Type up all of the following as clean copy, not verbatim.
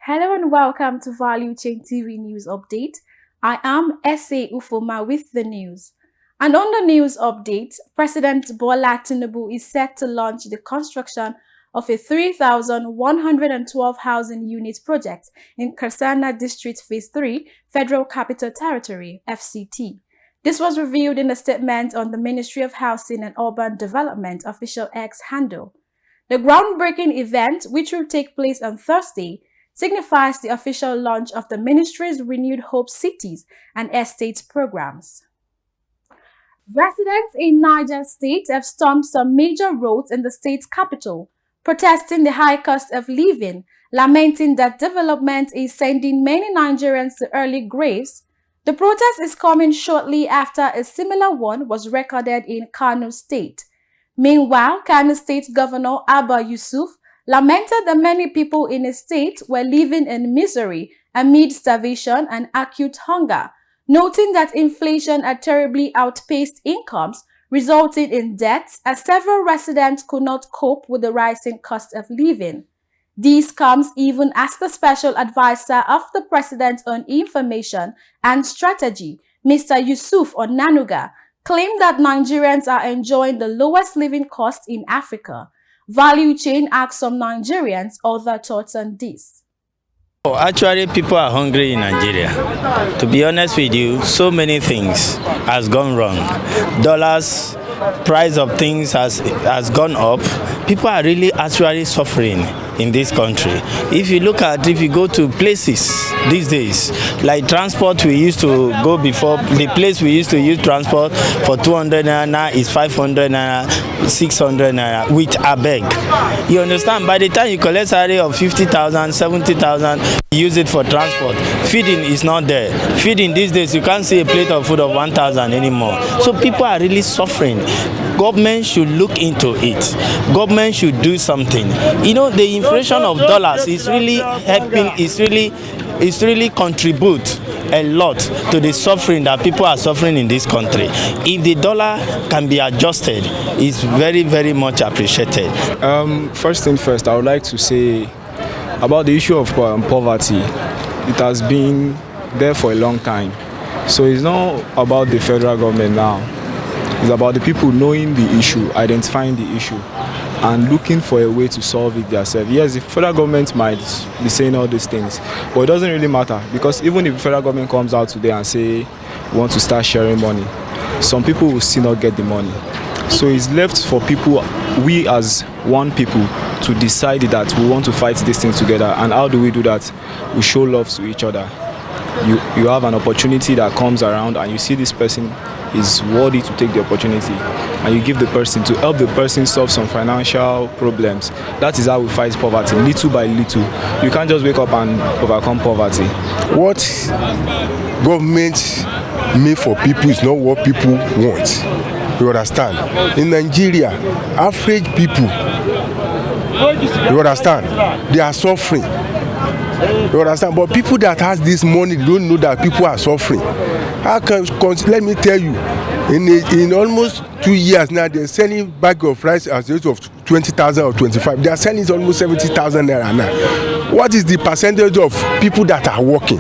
Hello and welcome to Value Chain TV News Update. I am S.A. Ufoma with the news. And on the news update, President Bola Tinubu is set to launch the construction of a 3,112 housing unit project in Karsana District Phase 3, Federal Capital Territory, FCT. This was revealed in a statement on the Ministry of Housing and Urban Development official X handle. The groundbreaking event, which will take place on Thursday, signifies the official launch of the ministry's Renewed Hope Cities and Estates programs. Residents in Niger State have stormed some major roads in the state's capital, protesting the high cost of living, lamenting that development is sending many Nigerians to early graves. The protest is coming shortly after a similar one was recorded in Kano State. Meanwhile, Kano State Governor Abba Yusuf lamented that many people in his state were living in misery amid starvation and acute hunger, noting that inflation had terribly outpaced incomes, resulting in debts as several residents could not cope with the rising cost of living. This comes even as the special advisor of the President on Information and Strategy, Mr. Yusuf Onanuga, claimed that Nigerians are enjoying the lowest living costs in Africa. Value Chain asks some Nigerians other thoughts on this. Actually, people are hungry in Nigeria. To be honest with you, so many things has gone wrong. Dollars, price of things has gone up. People are really actually suffering in this country. If you go to places these days, like transport, we used to go before, the place we used to use transport for 200 naira now is 500 naira, 600 naira with a bag. You understand? By the time you collect salary of 50,000, 70,000, you use it for transport. Feeding is not there. Feeding these days, you can't see a plate of food of 1,000 anymore. So people are really suffering. Government should look into it. Government should do something. You know, the inflation of dollars is really helping, is really contribute a lot to the suffering that people are suffering in this country. If the dollar can be adjusted, it's very, very much appreciated. First thing first, I would like to say about the issue of poverty. It has been there for a long time. So it's not about the federal government now. It's about the people knowing the issue, identifying the issue, and looking for a way to solve it themselves. Yes, the federal government might be saying all these things, but it doesn't really matter, because even if the federal government comes out today and say we want to start sharing money, some people will still not get the money. So it's left for people, we as one people, to decide that we want to fight these things together. And how do we do that? We show love to each other. You have an opportunity that comes around and you see this person is worthy to take the opportunity, and you give the person to help the person solve some financial problems. That is how we fight poverty, little by little. You can't just wake up and overcome poverty. What government made for people is not what people want. You understand? In Nigeria, average people, you understand, they are suffering. You understand? But people that has this money, they don't know that people are suffering. Let me tell you, in almost 2 years now, they're selling bag of rice at the rate of 20,000 or 25. They are selling it almost 70,000 naira now. What is the percentage of people that are working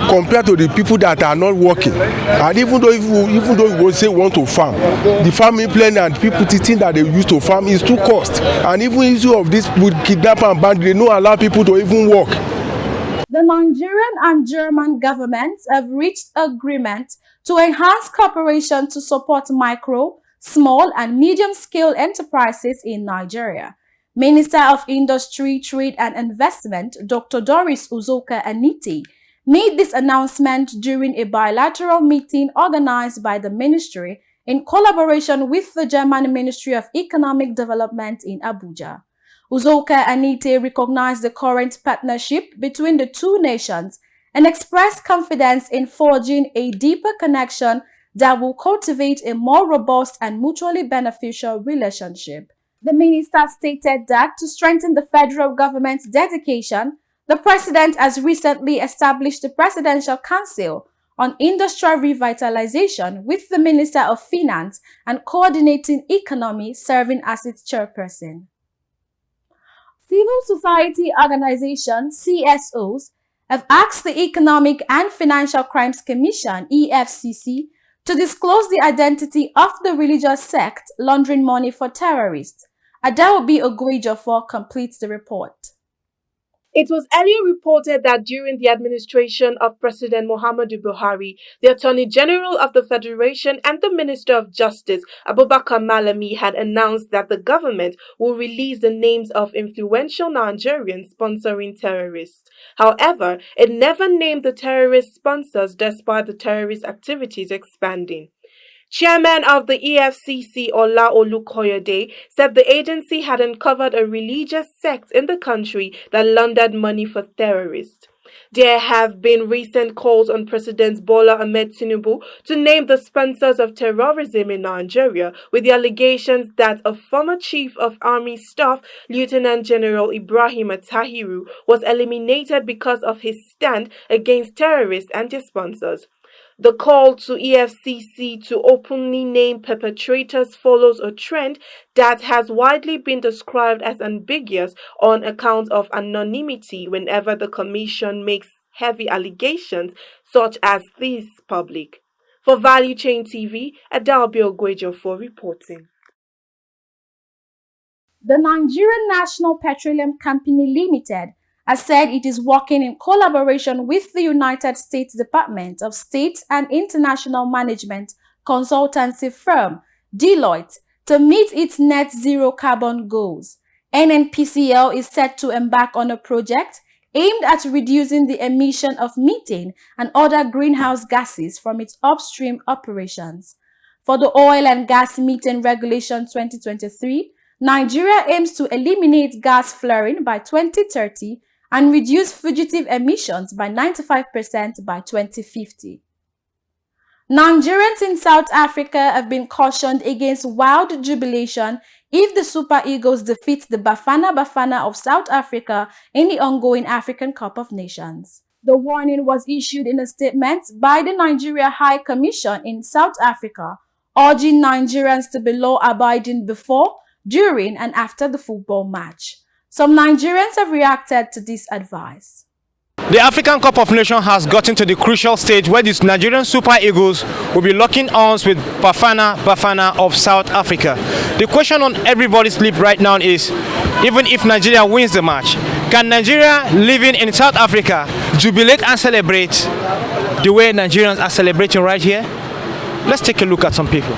compared to the people that are not working? And even though you say want to farm, the farming plan and people think that they used to farm is too cost. And even issue of this with kidnap and ban, they don't allow people to even work. The Nigerian and German governments have reached agreement to enhance cooperation to support micro, small, and medium-scale enterprises in Nigeria. Minister of Industry, Trade and Investment, Dr. Doris Uzoka Anite, made this announcement during a bilateral meeting organized by the ministry in collaboration with the German Ministry of Economic Development in Abuja. Uzoka Anite recognized the current partnership between the two nations and expressed confidence in forging a deeper connection that will cultivate a more robust and mutually beneficial relationship. The minister stated that to strengthen the federal government's dedication, the president has recently established the Presidential Council on Industrial Revitalization with the Minister of Finance and Coordinating Economy serving as its chairperson. Civil society organizations, CSOs, have asked the Economic and Financial Crimes Commission, EFCC, to disclose the identity of the religious sect laundering money for terrorists. Adaobi Ogwejofor completes the report. It was earlier reported that during the administration of President Muhammadu Buhari, the Attorney General of the Federation and the Minister of Justice, Abubakar Malami, had announced that the government will release the names of influential Nigerians sponsoring terrorists. However, it never named the terrorist sponsors despite the terrorist activities expanding. Chairman of the EFCC, Ola Olukoyede, said the agency had uncovered a religious sect in the country that laundered money for terrorists. There have been recent calls on President Bola Ahmed Tinubu to name the sponsors of terrorism in Nigeria, with the allegations that a former Chief of Army Staff, Lieutenant General Ibrahim Attahiru, was eliminated because of his stand against terrorists and their sponsors. The call to EFCC to openly name perpetrators follows a trend that has widely been described as ambiguous on account of anonymity whenever the Commission makes heavy allegations such as these public. For Value Chain TV, Adaobi Ogwejofor reporting. The Nigerian National Petroleum Company Limited has said it is working in collaboration with the United States Department of State and International Management consultancy firm Deloitte to meet its net zero carbon goals. NNPCL is set to embark on a project aimed at reducing the emission of methane and other greenhouse gases from its upstream operations. For the Oil and Gas Methane Regulation 2023, Nigeria aims to eliminate gas flaring by 2030 and reduce fugitive emissions by 95% by 2050. Nigerians in South Africa have been cautioned against wild jubilation if the Super Eagles defeat the Bafana Bafana of South Africa in the ongoing African Cup of Nations. The warning was issued in a statement by the Nigeria High Commission in South Africa, urging Nigerians to be law-abiding before, during, and after the football match. Some Nigerians have reacted to this advice. The African Cup of Nations has gotten to the crucial stage where the Nigerian Super Eagles will be locking arms with Bafana Bafana of South Africa. The question on everybody's lip right now is, even if Nigeria wins the match, can Nigeria living in South Africa jubilate and celebrate the way Nigerians are celebrating right here? Let's take a look at some people.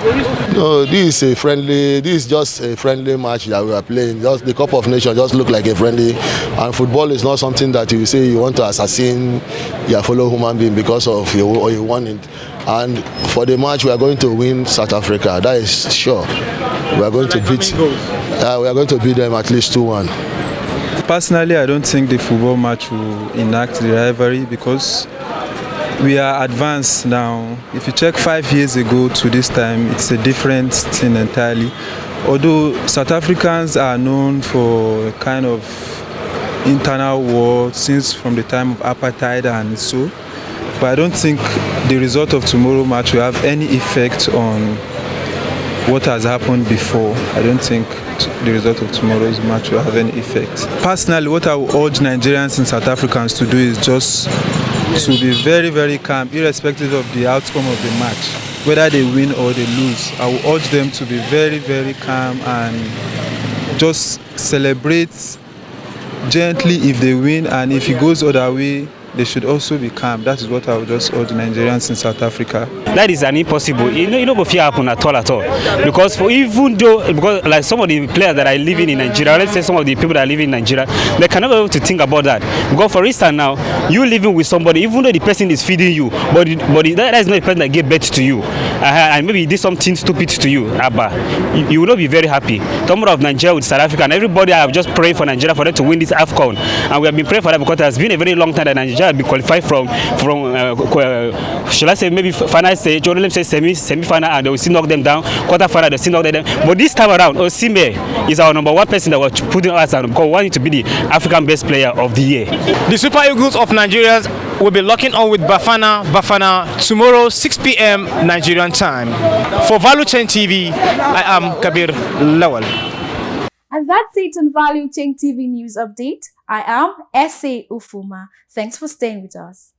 No, this is just a friendly match that we are playing. Just the Cup of Nations just look like a friendly, and football is not something that you say you want to assassin your fellow human being because of you or you want it. And for the match, we are going to win South Africa. That is sure. We are going to beat. We are going to beat them at least 2-1. Personally, I don't think the football match will enact the rivalry because we are advanced now. If you check 5 years ago to this time, it's a different thing entirely. Although South Africans are known for a kind of internal war since from the time of apartheid and so, but I don't think the result of tomorrow's match will have any effect on what has happened before. I don't think the result of tomorrow's match will have any effect. Personally, what I would urge Nigerians and South Africans to do is just to be very, very calm, irrespective of the outcome of the match, whether they win or they lose. I will urge them to be very, very calm and just celebrate gently if they win, and if it goes other way, they should also be calm. That is what I would just urge Nigerians in South Africa. That is an impossible. You know, fear happen at all. Because because like some of the players that are living in Nigeria, let's say some of the people that are living in Nigeria, they cannot be able to think about that. Because for instance now, you living with somebody, even though the person is feeding you, but that is not the person that gave birth to you. And maybe he did something stupid to you, Abba. You will not be very happy. Tomorrow of Nigeria with South Africa, and everybody have just prayed for Nigeria for them to win this AFCON. And we have been praying for that because it has been a very long time that Nigeria be qualified from shall I say maybe final stage, or let's say semi-final, and they will still knock them down. Quarter-final, they still knock them down. But this time around, Osimhen is our number one person that was putting us down because we want to be the African best player of the year. The Super Eagles of Nigeria will be locking on with Bafana Bafana tomorrow 6 p.m. Nigerian time. For Value Chain TV, I am Kabir Lawal. And that's it on Value Chain TV News Update. I am S.A. Ufuma. Thanks for staying with us.